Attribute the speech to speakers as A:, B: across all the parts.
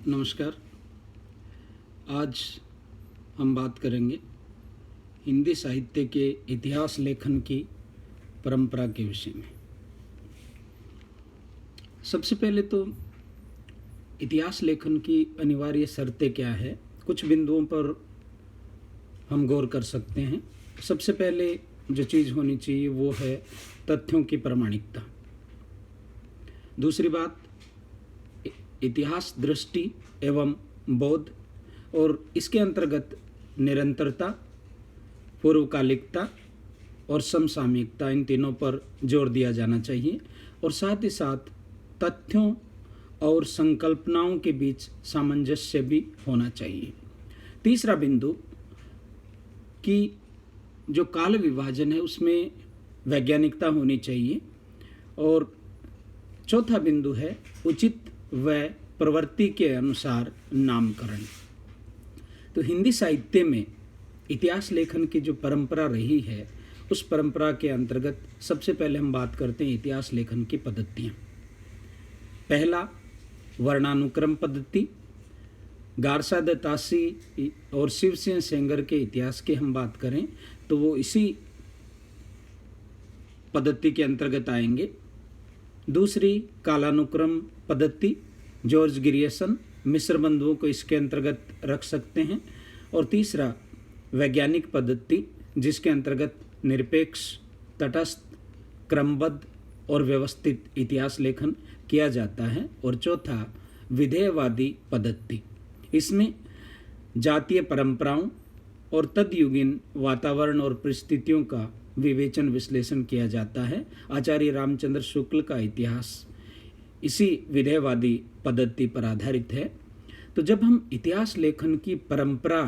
A: नमस्कार। आज हम बात करेंगे हिंदी साहित्य के इतिहास लेखन की परंपरा के विषय में। सबसे पहले तो इतिहास लेखन की अनिवार्य शर्तें क्या है, कुछ बिंदुओं पर हम गौर कर सकते हैं। सबसे पहले जो चीज़ होनी चाहिए वो है तथ्यों की प्रामाणिकता। दूसरी बात, इतिहास दृष्टि एवं बोध, और इसके अंतर्गत निरंतरता, पूर्वकालिकता और समसामयिकता, इन तीनों पर जोर दिया जाना चाहिए। और साथ ही साथ तथ्यों और संकल्पनाओं के बीच सामंजस्य भी होना चाहिए। तीसरा बिंदु कि जो काल विभाजन है उसमें वैज्ञानिकता होनी चाहिए। और चौथा बिंदु है उचित व प्रवृत्ति के अनुसार नामकरण। तो हिंदी साहित्य में इतिहास लेखन की जो परंपरा रही है उस परंपरा के अंतर्गत सबसे पहले हम बात करते हैं इतिहास लेखन की पद्धतियाँ। पहला, वर्णानुक्रम पद्धति। गारसा दत्तासी और शिव सिंह सेंगर के इतिहास की हम बात करें तो वो इसी पद्धति के अंतर्गत आएंगे। दूसरी, कालानुक्रम पद्धति। जॉर्ज ग्रियर्सन, मिस्र बंधुओं को इसके अंतर्गत रख सकते हैं। और तीसरा, वैज्ञानिक पद्धति, जिसके अंतर्गत निरपेक्ष, तटस्थ, क्रमबद्ध और व्यवस्थित इतिहास लेखन किया जाता है। और चौथा, विधेयवादी पद्धति। इसमें जातीय परंपराओं और तदयुगीन वातावरण और परिस्थितियों का विवेचन विश्लेषण किया जाता है। आचार्य रामचंद्र शुक्ल का इतिहास इसी विधेयवादी पद्धति पर आधारित है। तो जब हम इतिहास लेखन की परंपरा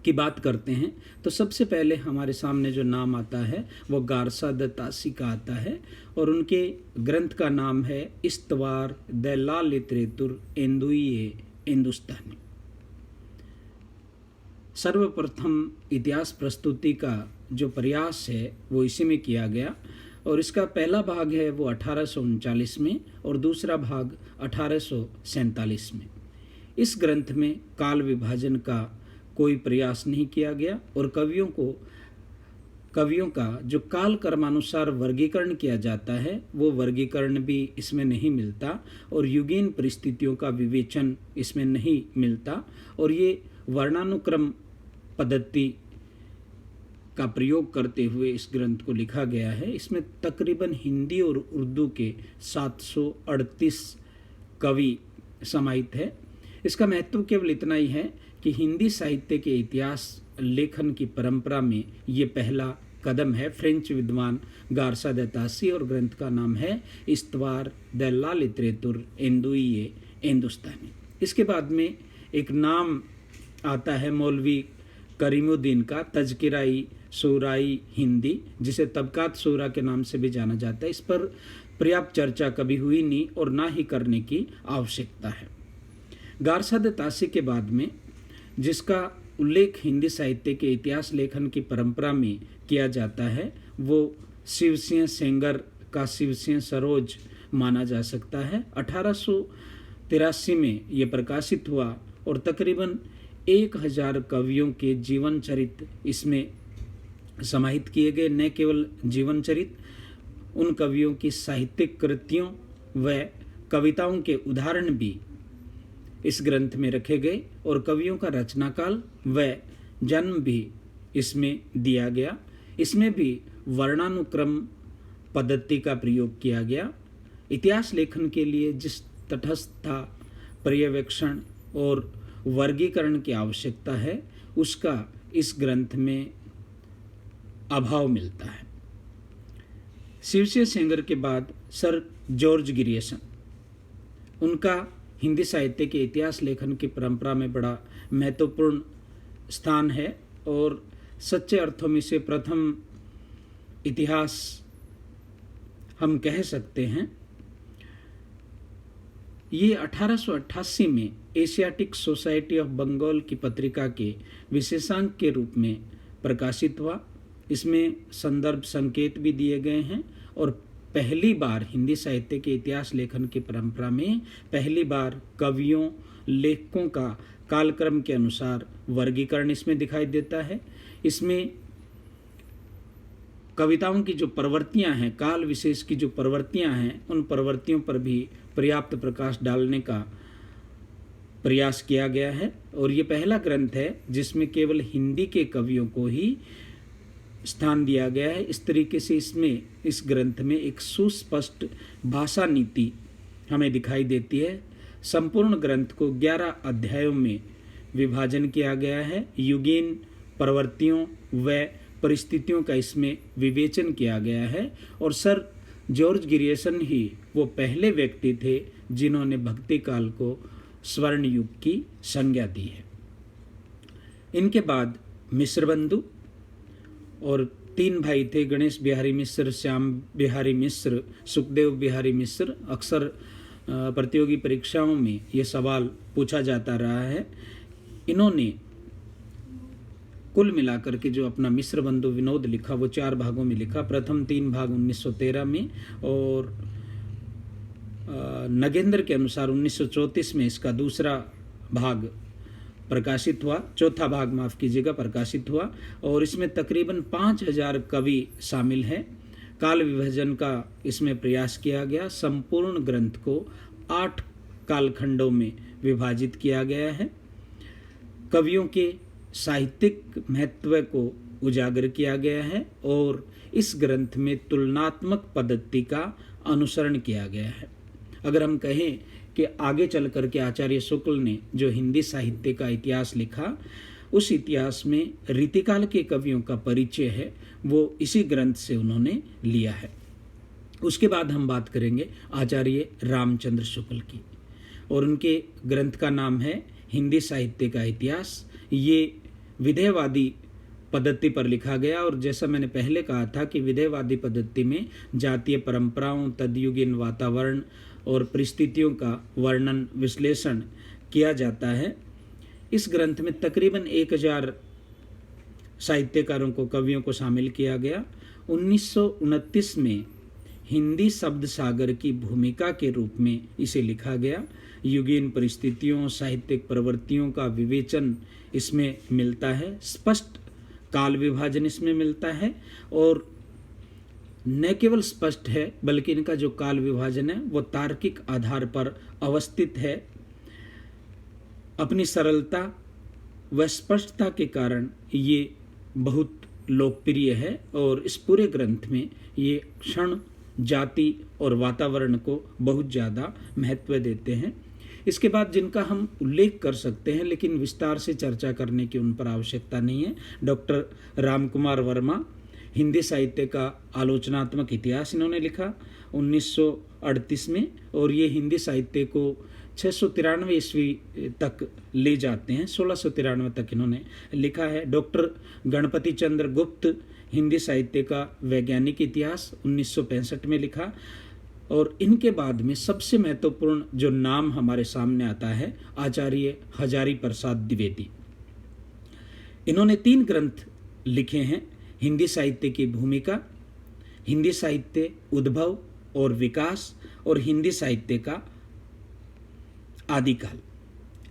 A: की बात करते हैं तो सबसे पहले हमारे सामने जो नाम आता है वो गारसा दत्तासी का आता है। और उनके ग्रंथ का नाम है इस्तवार द ला लिटरेतुर एंदुइये हिंदुस्तानी। सर्वप्रथम इतिहास प्रस्तुति का जो प्रयास है वो इसी में किया गया। और इसका पहला भाग है वो 1839 में और दूसरा भाग 1847 में। इस ग्रंथ में काल विभाजन का कोई प्रयास नहीं किया गया। और कवियों का जो काल कर्मानुसार वर्गीकरण किया जाता है वो वर्गीकरण भी इसमें नहीं मिलता। और युगीन परिस्थितियों का विवेचन इसमें नहीं मिलता। और ये वर्णानुक्रम पद्धति का प्रयोग करते हुए इस ग्रंथ को लिखा गया है। इसमें तकरीबन हिंदी और उर्दू के 738 कवि समाहित है। इसका महत्व केवल इतना ही है कि हिंदी साहित्य के इतिहास लेखन की परंपरा में ये पहला कदम है। फ्रेंच विद्वान गारसा दत्तासी और ग्रंथ का नाम है इस्तवार द ला लिटरेतुर एंदुइये हिंदुस्तानी। इसके बाद में एक नाम आता है मौलवी करीमुद्दीन का, तज़किराई सूराई हिंदी, जिसे तबकात सूरा के नाम से भी जाना जाता है। इस पर पर्याप्त चर्चा कभी हुई नहीं और ना ही करने की आवश्यकता है। गारसा दत्तासी के बाद में जिसका उल्लेख हिंदी साहित्य के इतिहास लेखन की परंपरा में किया जाता है वो शिव सिंह सेंगर का शिव सिंह सरोज माना जा सकता है। 1883 में ये प्रकाशित हुआ और तकरीबन 1000 कवियों के जीवन चरित्र इसमें समाहित किए गए। न केवल जीवन चरित्र, उन कवियों की साहित्यिक कृतियों व कविताओं के उदाहरण भी इस ग्रंथ में रखे गए। और कवियों का रचनाकाल व जन्म भी इसमें दिया गया। इसमें भी वर्णानुक्रम पद्धति का प्रयोग किया गया। इतिहास लेखन के लिए जिस तटस्थता, पर्यवेक्षण और वर्गीकरण की आवश्यकता है उसका इस ग्रंथ में अभाव मिलता है। शिव सिंह सेंगर के बाद सर जॉर्ज ग्रियर्सन, उनका हिंदी साहित्य के इतिहास लेखन की परंपरा में बड़ा महत्वपूर्ण स्थान है। और सच्चे अर्थों में से प्रथम इतिहास हम कह सकते हैं। ये 1888 में एशियाटिक सोसाइटी ऑफ बंगाल की पत्रिका के विशेषांक के रूप में प्रकाशित हुआ। इसमें संदर्भ संकेत भी दिए गए हैं और पहली बार हिंदी साहित्य के इतिहास लेखन की परंपरा में पहली बार कवियों लेखकों का कालक्रम के अनुसार वर्गीकरण इसमें दिखाई देता है। इसमें कविताओं की जो प्रवृत्तियां हैं, काल विशेष की जो प्रवृत्तियां हैं, उन प्रवृत्तियों पर भी पर्याप्त प्रकाश डालने का प्रयास किया गया है। और ये पहला ग्रंथ है जिसमें केवल हिंदी के कवियों को ही स्थान दिया गया है। इस तरीके से इस ग्रंथ में एक सुस्पष्ट भाषा नीति हमें दिखाई देती है। संपूर्ण ग्रंथ को 11 अध्यायों में विभाजन किया गया है। युगीन प्रवृत्तियों व परिस्थितियों का इसमें विवेचन किया गया है। और सर जॉर्ज ग्रियर्सन ही वो पहले व्यक्ति थे जिन्होंने भक्ति काल को स्वर्ण युग की संज्ञा दी है। इनके बाद मिश्र बंधु और 3 भाई थे, गणेश बिहारी मिश्र, श्याम बिहारी मिश्र, सुखदेव बिहारी मिश्र। अक्सर प्रतियोगी परीक्षाओं में ये सवाल पूछा जाता रहा है। इन्होंने कुल मिलाकर के जो अपना मिश्र बंधु विनोद लिखा वो 4 भागों में लिखा। प्रथम 3 भाग 1913 में और नगेंद्र के अनुसार 1934 में इसका दूसरा भाग प्रकाशित हुआ, चौथा भाग माफ कीजिएगा प्रकाशित हुआ। और इसमें तकरीबन 5000 कवि शामिल हैं। काल विभाजन का इसमें प्रयास किया गया। संपूर्ण ग्रंथ को 8 कालखंडों में विभाजित किया गया है। कवियों के साहित्यिक महत्व को उजागर किया गया है और इस ग्रंथ में तुलनात्मक पद्धति का अनुसरण किया गया है। अगर हम कहें कि आगे चल कर के आचार्य शुक्ल ने जो हिंदी साहित्य का इतिहास लिखा, उस इतिहास में रीतिकाल के कवियों का परिचय है वो इसी ग्रंथ से उन्होंने लिया है। उसके बाद हम बात करेंगे आचार्य रामचंद्र शुक्ल की और उनके ग्रंथ का नाम है हिंदी साहित्य का इतिहास। ये विधेयवादी पद्धति पर लिखा गया और जैसा मैंने पहले कहा था कि विधेयवादी पद्धति में जातीय परंपराओं, तद्युगीन वातावरण और परिस्थितियों का वर्णन विश्लेषण किया जाता है। इस ग्रंथ में तकरीबन 1000 साहित्यकारों को, कवियों को शामिल किया गया। 1929 में हिंदी शब्द सागर की भूमिका के रूप में इसे लिखा गया। युगीन परिस्थितियों, साहित्यिक प्रवृत्तियों का विवेचन इसमें मिलता है। स्पष्ट काल विभाजन इसमें मिलता है और न केवल स्पष्ट है बल्कि इनका जो काल विभाजन है वो तार्किक आधार पर अवस्थित है। अपनी सरलता व स्पष्टता के कारण ये बहुत लोकप्रिय है और इस पूरे ग्रंथ में ये क्षण, जाति और वातावरण को बहुत ज़्यादा महत्व देते हैं। इसके बाद जिनका हम उल्लेख कर सकते हैं लेकिन विस्तार से चर्चा करने की उन पर आवश्यकता नहीं है, डॉक्टर रामकुमार वर्मा, हिंदी साहित्य का आलोचनात्मक इतिहास इन्होंने लिखा 1938 में और ये हिंदी साहित्य को 693 ईस्वी तक ले जाते हैं। 1693 तक इन्होंने लिखा है। डॉक्टर गणपति चंद्र गुप्त, हिंदी साहित्य का वैज्ञानिक इतिहास 1965 में लिखा। और इनके बाद में सबसे महत्वपूर्ण जो नाम हमारे सामने आता है आचार्य हजारी प्रसाद द्विवेदी। इन्होंने 3 ग्रंथ लिखे हैं, हिंदी साहित्य की भूमिका, हिंदी साहित्य उद्भव और विकास और हिंदी साहित्य का आदिकाल।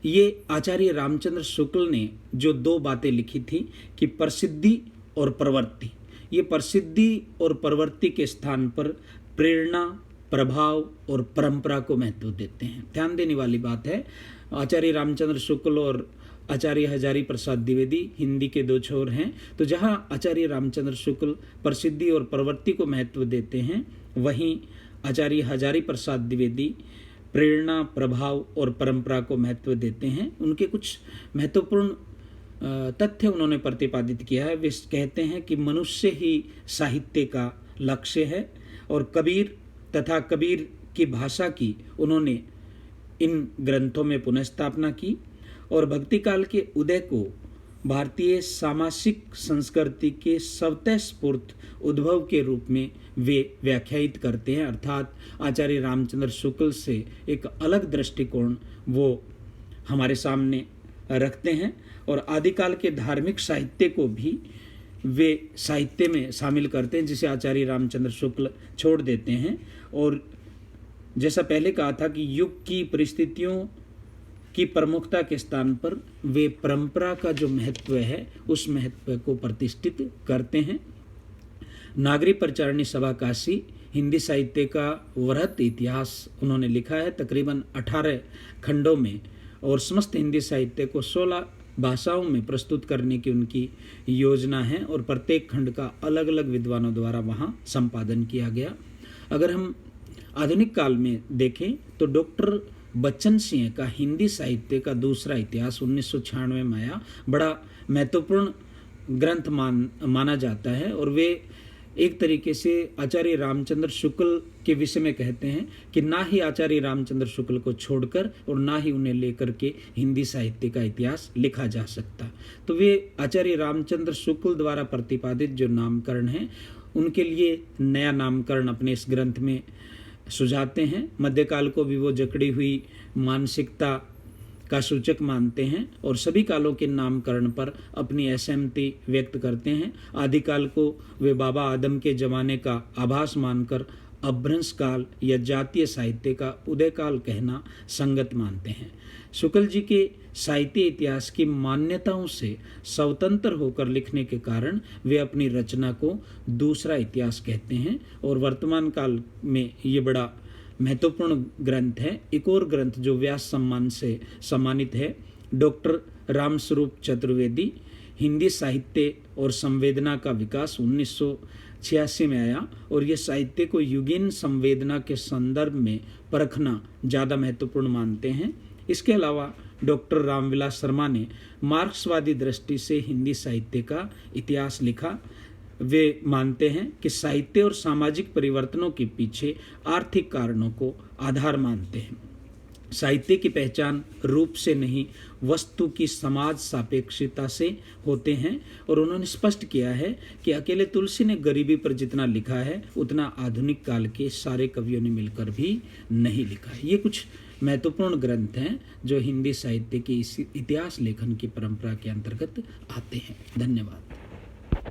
A: ये आचार्य रामचंद्र शुक्ल ने जो 2 बातें लिखी थी कि प्रसिद्धि और प्रवृत्ति, ये प्रसिद्धि और प्रवृत्ति के स्थान पर प्रेरणा, प्रभाव और परंपरा को महत्व देते हैं। ध्यान देने वाली बात है, आचार्य रामचंद्र शुक्ल और आचार्य हजारी प्रसाद द्विवेदी हिंदी के 2 छोर हैं। तो जहां आचार्य रामचंद्र शुक्ल प्रसिद्धि और प्रवृत्ति को महत्व देते हैं, वहीं आचार्य हजारी प्रसाद द्विवेदी प्रेरणा, प्रभाव और परंपरा को महत्व देते हैं। उनके कुछ महत्वपूर्ण तथ्य उन्होंने प्रतिपादित किया है। वे कहते हैं कि मनुष्य ही साहित्य का लक्ष्य है और कबीर तथा कबीर की भाषा की उन्होंने इन ग्रंथों में पुनर्स्थापना की और भक्ति काल के उदय को भारतीय सामासिक संस्कृति के स्वतःस्फूर्त उद्भव के रूप में वे व्याख्यायित करते हैं। अर्थात आचार्य रामचंद्र शुक्ल से एक अलग दृष्टिकोण वो हमारे सामने रखते हैं और आदिकाल के धार्मिक साहित्य को भी वे साहित्य में शामिल करते हैं, जिसे आचार्य रामचंद्र शुक्ल छोड़ देते हैं। और जैसा पहले कहा था कि युग की परिस्थितियों की प्रमुखता के स्थान पर वे परंपरा का जो महत्व है उस महत्व को प्रतिष्ठित करते हैं। नागरी प्रचारणी सभा काशी हिंदी साहित्य का वृहत इतिहास उन्होंने लिखा है, तकरीबन 18 खंडों में, और समस्त हिंदी साहित्य को 16 भाषाओं में प्रस्तुत करने की उनकी योजना है, और प्रत्येक खंड का अलग अलग विद्वानों द्वारा वहाँ संपादन किया गया। अगर हम आधुनिक काल में देखें तो डॉक्टर बच्चन सिंह का हिंदी साहित्य का दूसरा इतिहास 1996 में आया, बड़ा महत्वपूर्ण ग्रंथ माना जाता है। और वे एक तरीके से आचार्य रामचंद्र शुक्ल के विषय में कहते हैं कि ना ही आचार्य रामचंद्र शुक्ल को छोड़कर और ना ही उन्हें लेकर के हिंदी साहित्य का इतिहास लिखा जा सकता। तो वे आचार्य रामचंद्र शुक्ल द्वारा प्रतिपादित जो नामकरण है उनके लिए नया नामकरण अपने इस ग्रंथ में सुझाते हैं। मध्यकाल को भी वो जकड़ी हुई मानसिकता का सूचक मानते हैं और सभी कालों के नामकरण पर अपनी असहमति व्यक्त करते हैं। आदिकाल को वे बाबा आदम के जमाने का आभास मानकर अपभ्रंश काल या जातीय साहित्य का उदय काल कहना संगत मानते हैं। शुक्ल जी के साहित्य इतिहास की मान्यताओं से स्वतंत्र होकर लिखने के कारण वे अपनी रचना को दूसरा इतिहास कहते हैं और वर्तमान काल में ये बड़ा महत्वपूर्ण ग्रंथ है। एक और ग्रंथ जो व्यास सम्मान से सम्मानित है, डॉक्टर रामस्वरूप चतुर्वेदी, हिंदी साहित्य और संवेदना का विकास 1986 में आया, और यह साहित्य को युगीन संवेदना के संदर्भ में परखना ज़्यादा महत्वपूर्ण मानते हैं। इसके अलावा डॉक्टर रामविलास शर्मा ने मार्क्सवादी दृष्टि से हिंदी साहित्य का इतिहास लिखा। वे मानते हैं कि साहित्य और सामाजिक परिवर्तनों के पीछे आर्थिक कारणों को आधार मानते हैं। साहित्य की पहचान रूप से नहीं वस्तु की समाज सापेक्षता से होते हैं, और उन्होंने स्पष्ट किया है कि अकेले तुलसी ने गरीबी पर जितना लिखा है उतना आधुनिक काल के सारे कवियों ने मिलकर भी नहीं लिखा है। ये कुछ महत्वपूर्ण ग्रंथ हैं जो हिंदी साहित्य के इस इतिहास लेखन की परंपरा के अंतर्गत आते हैं। धन्यवाद।